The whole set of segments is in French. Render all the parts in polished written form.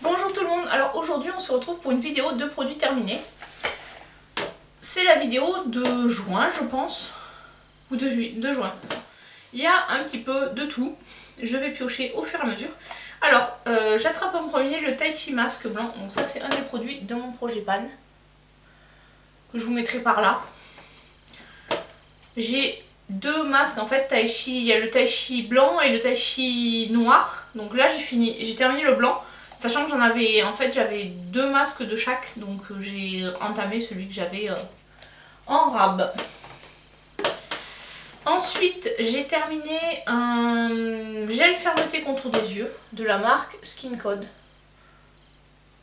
Bonjour tout le monde, alors aujourd'hui on se retrouve pour une vidéo de produits terminés. C'est la vidéo de juin je pense, ou de juin. Il y a un petit peu de tout, je vais piocher au fur et à mesure. Alors j'attrape en premier le Tai Chi masque blanc, donc ça c'est un des produits de mon projet Pan, que je vous mettrai par là. J'ai deux masques en fait Tai Chi, il y a le Tai Chi blanc et le Tai Chi noir. Donc là j'ai terminé le blanc. Sachant que j'avais deux masques de chaque, donc j'ai entamé celui que j'avais en rab. Ensuite, j'ai terminé un gel fermeté contour des yeux de la marque Skin Code.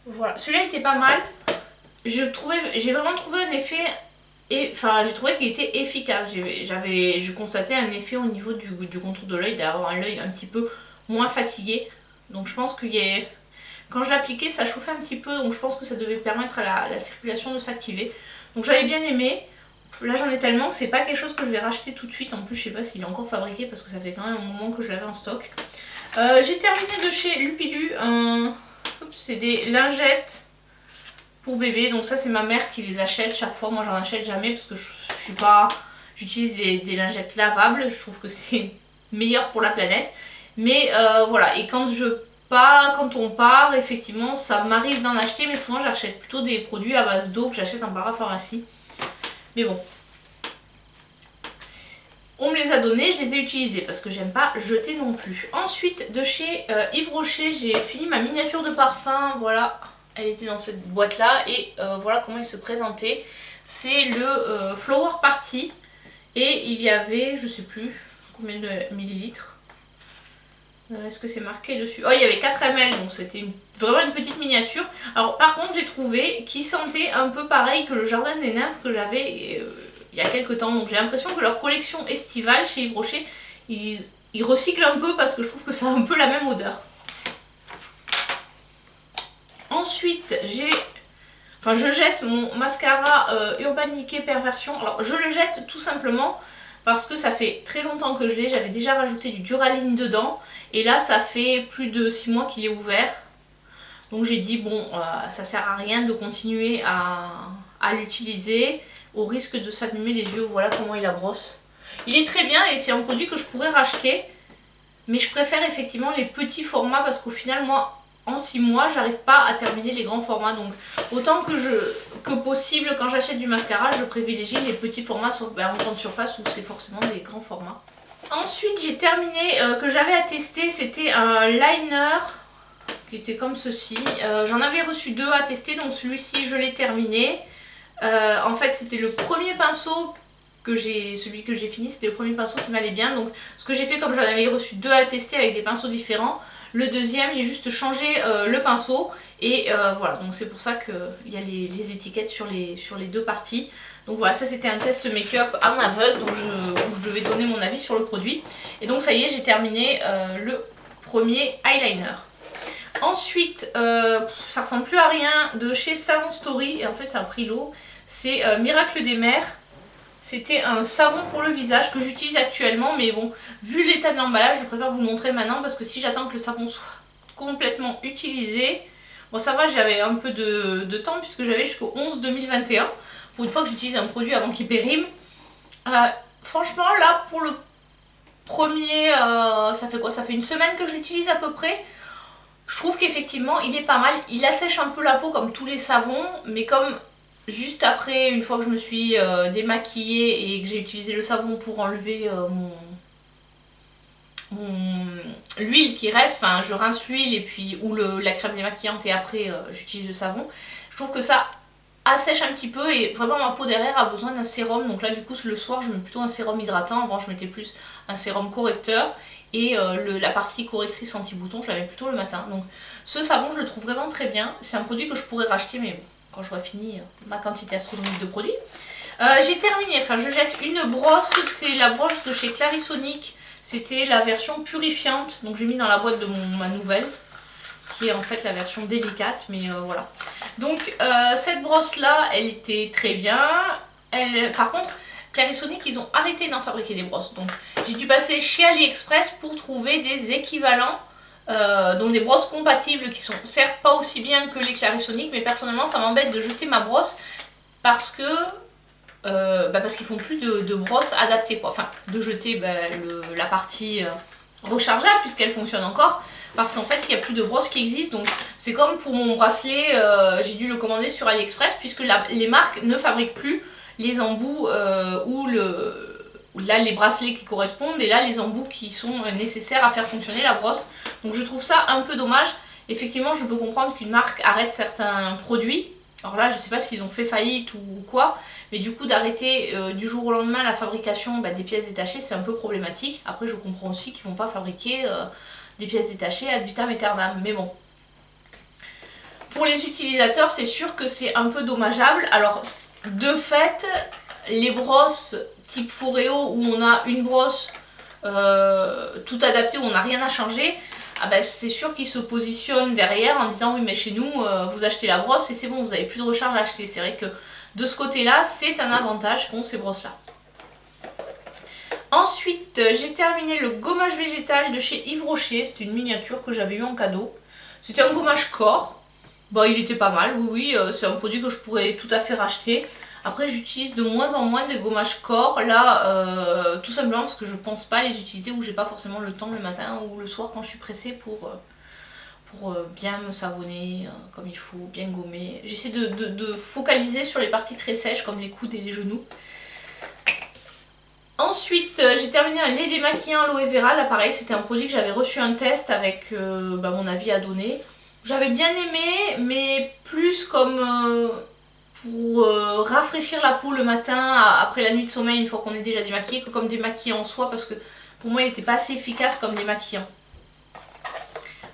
Voilà, celui-là était pas mal. J'ai vraiment trouvé un effet, j'ai trouvé qu'il était efficace. Je constatais un effet au niveau du contour de l'œil, d'avoir l'œil un petit peu moins fatigué. Donc je pense qu'il y a... Quand je l'appliquais, ça chauffait un petit peu, donc je pense que ça devait permettre à la circulation de s'activer. Donc j'avais bien aimé. Là j'en ai tellement que c'est pas quelque chose que je vais racheter tout de suite. En plus je sais pas s'il est encore fabriqué parce que ça fait quand même un moment que je l'avais en stock. J'ai terminé de chez Lupilu c'est des lingettes pour bébé. Donc ça c'est ma mère qui les achète chaque fois. Moi j'en achète jamais parce que j'utilise des lingettes lavables. Je trouve que c'est meilleur pour la planète. Mais voilà, et quand on part, effectivement, ça m'arrive d'en acheter, mais souvent j'achète plutôt des produits à base d'eau que j'achète en parapharmacie. Mais bon. On me les a donnés, je les ai utilisés parce que j'aime pas jeter non plus. Ensuite, de chez Yves Rocher, j'ai fini ma miniature de parfum. Voilà, elle était dans cette boîte-là et voilà comment il se présentait. C'est le Flower Party et il y avait, je sais plus combien de millilitres. Est-ce que c'est marqué dessus? Oh, il y avait 4 ml, donc c'était vraiment une petite miniature. Alors par contre j'ai trouvé qu'il sentait un peu pareil que le Jardin des Nymphes que j'avais il y a quelques temps. Donc j'ai l'impression que leur collection estivale chez Yves Rocher, ils recyclent un peu parce que je trouve que ça a un peu la même odeur. Ensuite je jette mon mascara Urban Decay Perversion. Alors je le jette tout simplement parce que ça fait très longtemps que je l'ai. J'avais déjà rajouté du Duraline dedans. Et là ça fait plus de 6 mois qu'il est ouvert. Donc j'ai dit bon ça sert à rien de continuer à l'utiliser au risque de s'abîmer les yeux. Voilà comment il la brosse. Il est très bien et c'est un produit que je pourrais racheter. Mais je préfère effectivement les petits formats parce qu'au final moi en 6 mois j'arrive pas à terminer les grands formats. Donc autant que possible quand j'achète du mascara je privilégie les petits formats sauf en grande surface où c'est forcément des grands formats. Ensuite j'ai terminé, que j'avais à tester, c'était un liner qui était comme ceci. J'en avais reçu 2 à tester, donc celui-ci je l'ai terminé. En fait c'était le premier pinceau celui que j'ai fini, c'était le premier pinceau qui m'allait bien. Donc ce que j'ai fait, comme j'en avais reçu 2 à tester avec des pinceaux différents, le deuxième j'ai juste changé le pinceau. Et voilà, donc c'est pour ça qu'il y a les étiquettes sur les deux parties. Donc voilà, ça c'était un test make-up en aveugle, donc où je devais donner mon avis sur le produit. Et donc ça y est, j'ai terminé le premier eyeliner. Ensuite, ça ressemble plus à rien, de chez Savon Story, et en fait ça a pris l'eau. C'est Miracle des Mers. C'était un savon pour le visage que j'utilise actuellement, mais bon, vu l'état de l'emballage, je préfère vous le montrer maintenant parce que si j'attends que le savon soit complètement utilisé... Bon ça va, j'avais un peu de temps puisque j'avais jusqu'au 11 2021 pour une fois que j'utilise un produit avant qu'il périme. Franchement là pour le premier, ça fait quoi? Ça fait une semaine que j'utilise à peu près. Je trouve qu'effectivement il est pas mal. Il assèche un peu la peau comme tous les savons, mais comme juste après, une fois que je me suis démaquillée et que j'ai utilisé le savon pour enlever l'huile qui reste, enfin je rince l'huile et puis ou la crème démaquillante et après j'utilise le savon. Je trouve que ça assèche un petit peu et vraiment ma peau derrière a besoin d'un sérum. Donc là du coup le soir je mets plutôt un sérum hydratant. Avant je mettais plus un sérum correcteur et la partie correctrice anti-bouton je la mets plutôt le matin. Donc ce savon je le trouve vraiment très bien. C'est un produit que je pourrais racheter mais bon, quand j'aurai fini ma quantité astronomique de produits. J'ai terminé, enfin je jette une brosse, c'est la brosse de chez Clarisonic. C'était la version purifiante, donc j'ai mis dans la boîte de ma nouvelle, qui est en fait la version délicate, mais voilà. Donc cette brosse là, elle était très bien. Par contre, Clarisonic, ils ont arrêté d'en fabriquer des brosses. Donc j'ai dû passer chez AliExpress pour trouver des équivalents Donc des brosses compatibles qui sont certes pas aussi bien que les Clarisonic, mais personnellement ça m'embête de jeter ma brosse parce que parce qu'ils font plus de brosses adaptées quoi. Enfin de jeter la partie rechargeable puisqu'elle fonctionne encore, parce qu'en fait il n'y a plus de brosses qui existent. Donc c'est comme pour mon bracelet, j'ai dû le commander sur AliExpress puisque les marques ne fabriquent plus les embouts ou là les bracelets qui correspondent et là les embouts qui sont nécessaires à faire fonctionner la brosse. Donc je trouve ça un peu dommage. Effectivement je peux comprendre qu'une marque arrête certains produits. Alors là je sais pas s'ils ont fait faillite ou quoi, mais du coup d'arrêter du jour au lendemain la fabrication des pièces détachées c'est un peu problématique. Après je comprends aussi qu'ils vont pas fabriquer des pièces détachées ad vitam aeternam, mais bon. Pour les utilisateurs c'est sûr que c'est un peu dommageable. Alors de fait les brosses type Foreo où on a une brosse tout adaptée, où on n'a rien à changer, c'est sûr qu'ils se positionnent derrière en disant oui mais chez nous vous achetez la brosse et c'est bon, vous n'avez plus de recharge à acheter. C'est vrai que de ce côté là c'est un avantage qu'ont ces brosses là. Ensuite j'ai terminé le gommage végétal de chez Yves Rocher. C'est une miniature que j'avais eu en cadeau. C'était un gommage corps. Il était pas mal, oui, c'est un produit que je pourrais tout à fait racheter. Après j'utilise de moins en moins des gommages corps, là tout simplement parce que je pense pas les utiliser ou j'ai pas forcément le temps le matin ou le soir quand je suis pressée pour bien me savonner comme il faut, bien gommer. J'essaie de focaliser sur les parties très sèches comme les coudes et les genoux. Ensuite j'ai terminé un lait démaquillant aloe vera. Là pareil c'était un produit que j'avais reçu un test avec mon avis à donner. J'avais bien aimé mais plus comme pour rafraîchir la peau le matin après la nuit de sommeil une fois qu'on est déjà démaquillé que comme démaquillant en soi, parce que pour moi il n'était pas assez efficace comme démaquillant.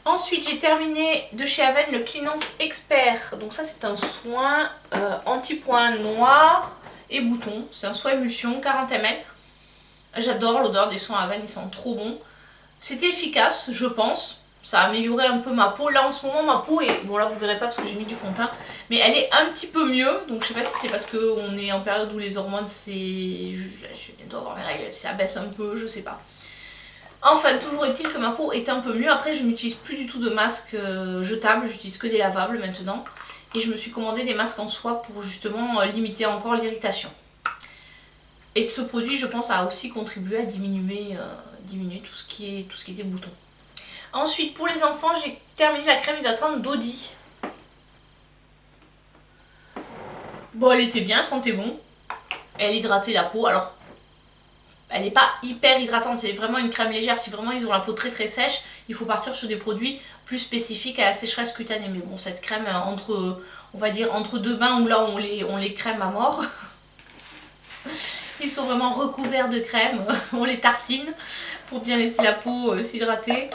Ensuite j'ai terminé de chez Aven le Cleanance Expert. Donc ça c'est un soin anti-points noirs et boutons. C'est un soin émulsion 40 ml. J'adore l'odeur des soins Aven, ils sont trop bons. C'était efficace je pense. Ça a amélioré un peu ma peau. Là en ce moment ma peau est... Bon là vous verrez pas parce que j'ai mis du fond de teint. Mais elle est un petit peu mieux. Donc je sais pas si c'est parce qu'on est en période où les hormones c'est... Je vais bientôt avoir mes règles. Ça baisse un peu, je sais pas. Enfin toujours est-il que ma peau est un peu mieux. Après je n'utilise plus du tout de masque jetable. J'utilise que des lavables maintenant. Et je me suis commandé des masques en soie pour justement limiter encore l'irritation. Et ce produit je pense a aussi contribué à diminuer tout ce qui était boutons. Ensuite pour les enfants j'ai terminé la crème hydratante d'Audi. Elle était bien, elle sentait bon. Elle hydratait la peau. Alors elle n'est pas hyper hydratante, c'est vraiment une crème légère. Si vraiment ils ont la peau très très sèche, il faut partir sur des produits plus spécifiques à la sécheresse cutanée. Mais bon cette crème on va dire entre deux bains où là on les crème à mort. Ils sont vraiment recouverts de crème, on les tartine pour bien laisser la peau s'hydrater.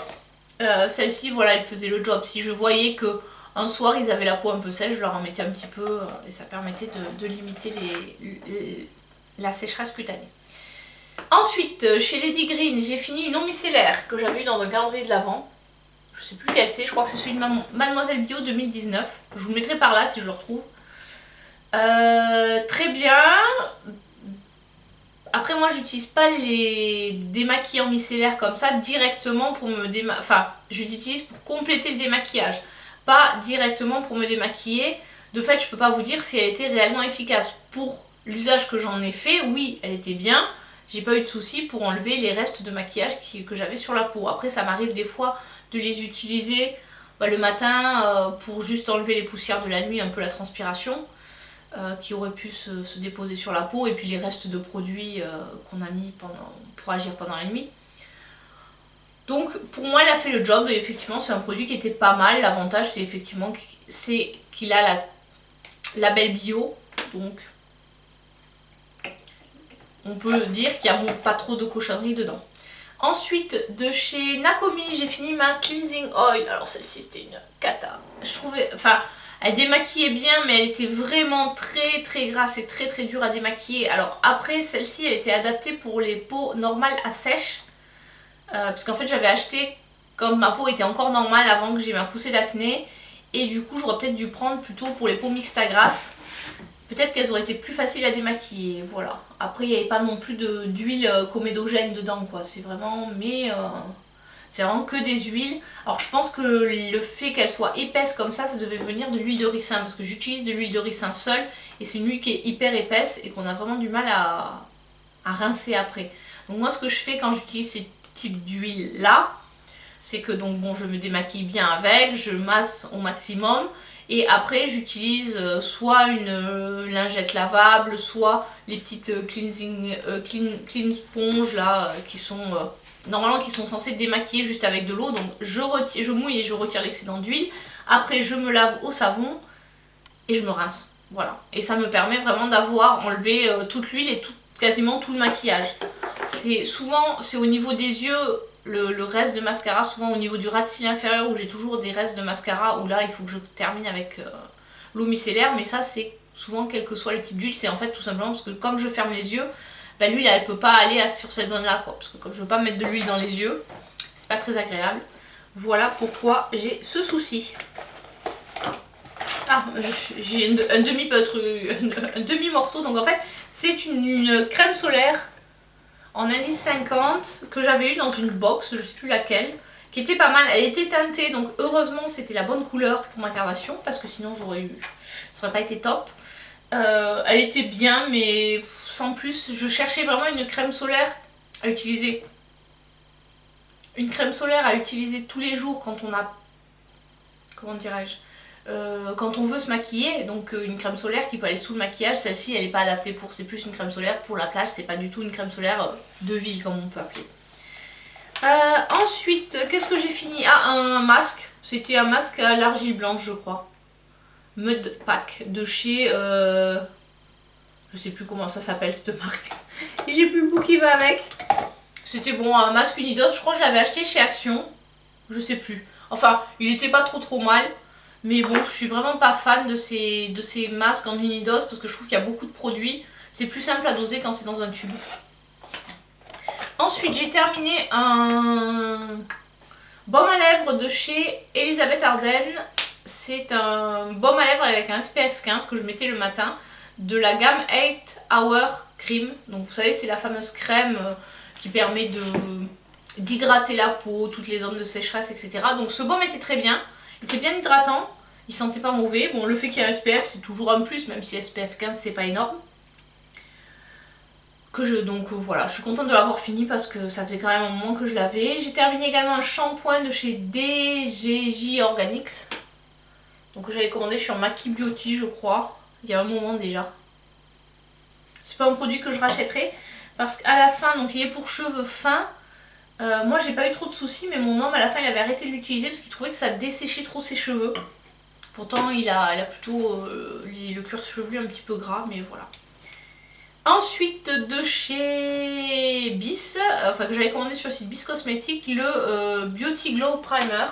Celle-ci voilà elle faisait le job. Si je voyais que un soir ils avaient la peau un peu sèche, je leur en mettais un petit peu et ça permettait de limiter la sécheresse cutanée. Ensuite chez Lady Green j'ai fini une eau micellaire que j'avais eu dans un calendrier de l'Avent. Je sais plus quel c'est, je crois que c'est celui de Mademoiselle Bio 2019. Je vous le mettrai par là si je le retrouve. Très bien. Après moi j'utilise pas les démaquillants micellaires comme ça directement pour me démaquiller. Enfin je les utilise pour compléter le démaquillage, pas directement pour me démaquiller. De fait je peux pas vous dire si elle était réellement efficace. Pour l'usage que j'en ai fait, oui elle était bien. J'ai pas eu de soucis pour enlever les restes de maquillage que j'avais sur la peau. Après ça m'arrive des fois de les utiliser le matin pour juste enlever les poussières de la nuit, un peu la transpiration. Qui aurait pu se déposer sur la peau et puis les restes de produits qu'on a mis pour agir pendant la nuit. Donc pour moi elle a fait le job et effectivement c'est un produit qui était pas mal. L'avantage c'est effectivement qu'il a la label bio, donc on peut dire qu'il n'y a pas trop de cochonneries dedans. Ensuite de chez Nakomi j'ai fini ma cleansing oil. Alors celle-ci c'était une cata. Je trouvais... Enfin elle démaquillait bien mais elle était vraiment très très grasse et très très dure à démaquiller. Alors après celle-ci elle était adaptée pour les peaux normales à sèche. Parce qu'en fait j'avais acheté quand ma peau était encore normale avant que j'ai ma poussée d'acné. Et du coup j'aurais peut-être dû prendre plutôt pour les peaux mixtes à grasse. Peut-être qu'elles auraient été plus faciles à démaquiller, voilà. Après il n'y avait pas non plus d'huile comédogène dedans quoi. C'est vraiment... Mais C'est vraiment que des huiles. Alors je pense que le fait qu'elle soit épaisse comme ça devait venir de l'huile de ricin. Parce que j'utilise de l'huile de ricin seule. Et c'est une huile qui est hyper épaisse et qu'on a vraiment du mal à rincer après. Donc moi ce que je fais quand j'utilise ces types d'huile là, c'est que donc bon, je me démaquille bien avec, je masse au maximum. Et après j'utilise soit une lingette lavable, soit les petites clean sponge là qui sont normalement qui sont censées démaquiller juste avec de l'eau. Donc je mouille et je retire l'excédent d'huile. Après je me lave au savon et je me rince. Voilà. Et ça me permet vraiment d'avoir enlevé toute l'huile et quasiment tout le maquillage. C'est au niveau des yeux. Le reste de mascara, souvent au niveau du ras de cils inférieur où j'ai toujours des restes de mascara où là il faut que je termine avec l'eau micellaire, mais ça c'est souvent quel que soit le type d'huile, c'est en fait tout simplement parce que comme je ferme les yeux, bah, l'huile elle peut pas aller sur cette zone là quoi, parce que comme je veux pas mettre de l'huile dans les yeux, c'est pas très agréable. Voilà pourquoi j'ai ce souci. Ah, j'ai un demi morceau, donc en fait c'est une crème solaire en indice 50 que j'avais eu dans une box, je sais plus laquelle, qui était pas mal. Elle était teintée, donc heureusement c'était la bonne couleur pour ma carnation parce que sinon ça aurait pas été top. Elle était bien mais sans plus. Je cherchais vraiment une crème solaire à utiliser. Une crème solaire à utiliser tous les jours quand on a, comment dirais-je, quand on veut se maquiller, donc une crème solaire qui peut aller sous le maquillage. Celle-ci elle n'est pas adaptée pour, c'est plus une crème solaire pour la plage, c'est pas du tout une crème solaire de ville comme on peut appeler. Ensuite, qu'est-ce que j'ai fini? Ah, un masque, c'était un masque à l'argile blanche je crois. Mud Pack de chez, je sais plus comment ça s'appelle cette marque. Et j'ai plus le bout qui va avec. C'était bon, un masque Unidos, je crois que je l'avais acheté chez Action, je sais plus. Enfin, il était pas trop mal. Mais bon, je suis vraiment pas fan de ces masques en unidose parce que je trouve qu'il y a beaucoup de produits. C'est plus simple à doser quand c'est dans un tube. Ensuite, j'ai terminé un baume à lèvres de chez Elisabeth Arden. C'est un baume à lèvres avec un SPF 15 que je mettais le matin de la gamme 8 Hour Cream. Donc vous savez, c'est la fameuse crème qui permet d'hydrater la peau, toutes les zones de sécheresse, etc. Donc ce baume était très bien. Il était bien hydratant, il sentait pas mauvais. Bon, le fait qu'il y ait un SPF, c'est toujours un plus, même si SPF 15 c'est pas énorme. Donc voilà, je suis contente de l'avoir fini parce que ça faisait quand même un moment que je l'avais. J'ai terminé également un shampoing de chez DGJ Organics. Donc j'avais commandé sur Maki Beauty je crois, il y a un moment déjà. C'est pas un produit que je rachèterai parce qu'à la fin, donc il est pour cheveux fins. Moi j'ai pas eu trop de soucis, mais mon homme à la fin il avait arrêté de l'utiliser parce qu'il trouvait que ça desséchait trop ses cheveux. Pourtant il a plutôt le cuir chevelu un petit peu gras, mais voilà. Ensuite de chez Bis, enfin que j'avais commandé sur le site Bis Cosmétiques, le Beauty Glow Primer.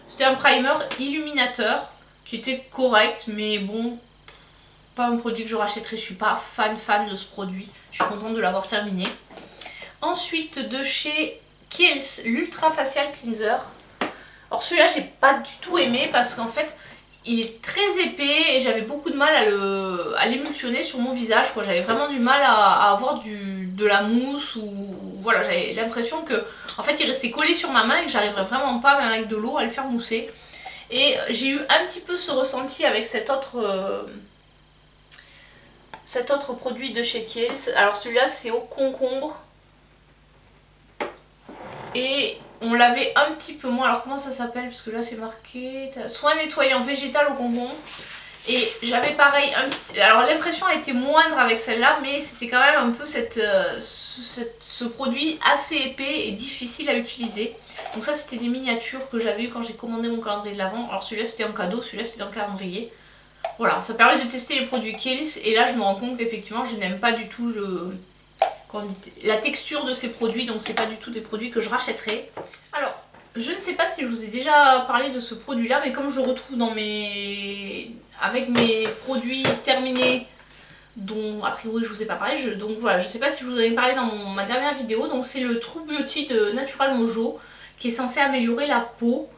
C'était un primer illuminateur qui était correct, mais bon, pas un produit que je rachèterai. Je suis pas fan de ce produit. Je suis contente de l'avoir terminé. Ensuite de chez Kiehl's, l'Ultra Facial Cleanser. Alors celui-là j'ai pas du tout aimé parce qu'en fait il est très épais et j'avais beaucoup de mal à l'émulsionner sur mon visage. J'avais vraiment du mal à avoir de la mousse ou voilà, j'avais l'impression que en fait il restait collé sur ma main et que j'arriverais vraiment pas même avec de l'eau à le faire mousser. Et j'ai eu un petit peu ce ressenti avec cet autre produit de chez Kiehl's. Alors celui-là c'est au concombre. Et on l'avait un petit peu moins, alors comment ça s'appelle? Parce que là c'est marqué soin nettoyant végétal au concombre. Et j'avais pareil, alors l'impression elle était moindre avec celle-là, mais c'était quand même un peu ce produit assez épais et difficile à utiliser. Donc ça c'était des miniatures que j'avais eu quand j'ai commandé mon calendrier de l'Avent. Alors celui-là c'était en cadeau, celui-là c'était en calendrier. Voilà, ça permet de tester les produits Kiehl's et là je me rends compte qu'effectivement je n'aime pas du tout la texture de ces produits, donc c'est pas du tout des produits que je rachèterai. Alors, je ne sais pas si je vous ai déjà parlé de ce produit là, mais comme je le retrouve avec mes produits terminés dont a priori je vous ai pas parlé, donc voilà, je sais pas si je vous en ai parlé dans ma dernière vidéo. Donc c'est le True Beauty de Natural Mojo qui est censé améliorer la peau.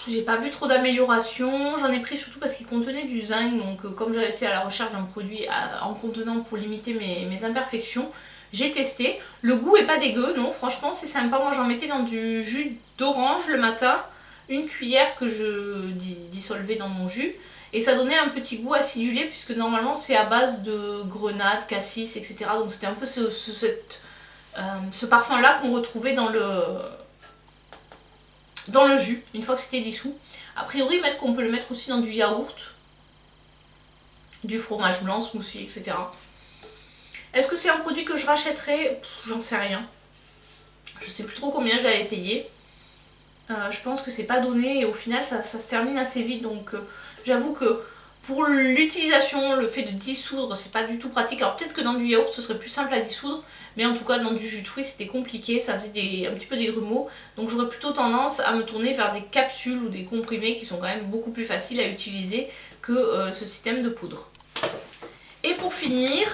J'ai pas vu trop d'amélioration, j'en ai pris surtout parce qu'il contenait du zinc, donc comme j'avais été à la recherche d'un produit en contenant pour limiter mes imperfections, J'ai testé, le goût est pas dégueu, non franchement c'est sympa. Moi j'en mettais dans du jus d'orange le matin, une cuillère que je dissolvais dans mon jus. Et ça donnait un petit goût acidulé puisque normalement c'est à base de grenade, cassis, etc. Donc c'était un peu ce parfum là qu'on retrouvait dans le jus, une fois que c'était dissous. A priori, qu'on peut le mettre aussi dans du yaourt, du fromage blanc, smoothie, etc. Est-ce que c'est un produit que je rachèterais? J'en sais rien. Je sais plus trop combien je l'avais payé. Je pense que c'est pas donné et au final ça se termine assez vite. Donc j'avoue que pour l'utilisation, le fait de dissoudre, c'est pas du tout pratique. Alors peut-être que dans du yaourt ce serait plus simple à dissoudre. Mais en tout cas dans du jus de fruits c'était compliqué, ça faisait un petit peu des grumeaux. Donc j'aurais plutôt tendance à me tourner vers des capsules ou des comprimés qui sont quand même beaucoup plus faciles à utiliser que ce système de poudre. Et pour finir,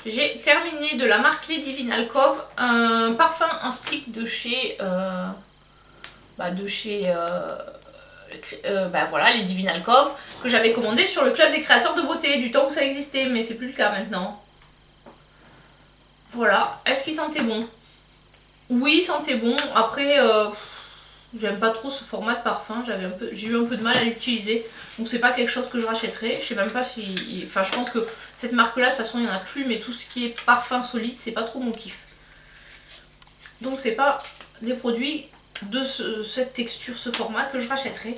j'ai terminé de la marque Les Divine Alcove un parfum en stick de chez... voilà, Les Divine Alcove, que j'avais commandé sur le club des créateurs de beauté, du temps où ça existait, mais c'est plus le cas maintenant. Voilà, est-ce qu'il sentait bon? Oui, il sentait bon. Après, j'aime pas trop ce format de parfum, j'ai eu un peu de mal à l'utiliser, donc c'est pas quelque chose que je rachèterais. Je sais même pas si... Enfin, je pense que cette marque-là, de toute façon, il n'y en a plus, mais tout ce qui est parfum solide, c'est pas trop mon kiff. Donc c'est pas des produits de cette texture, ce format que je rachèterai.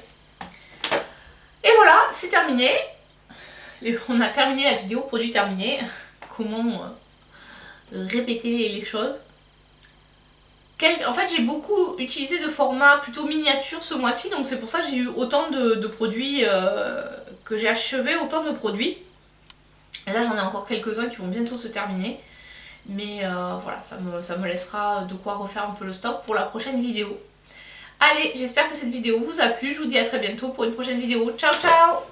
Et voilà, c'est terminé. Et on a terminé la vidéo, produit terminé. Comment répéter les choses. En fait j'ai beaucoup utilisé de formats plutôt miniatures ce mois-ci, donc c'est pour ça que j'ai eu autant de produits, que j'ai achevé autant de produits. Et là j'en ai encore quelques-uns qui vont bientôt se terminer. Mais voilà, ça me laissera de quoi refaire un peu le stock pour la prochaine vidéo. Allez, j'espère que cette vidéo vous a plu, je vous dis à très bientôt pour une prochaine vidéo. Ciao ciao!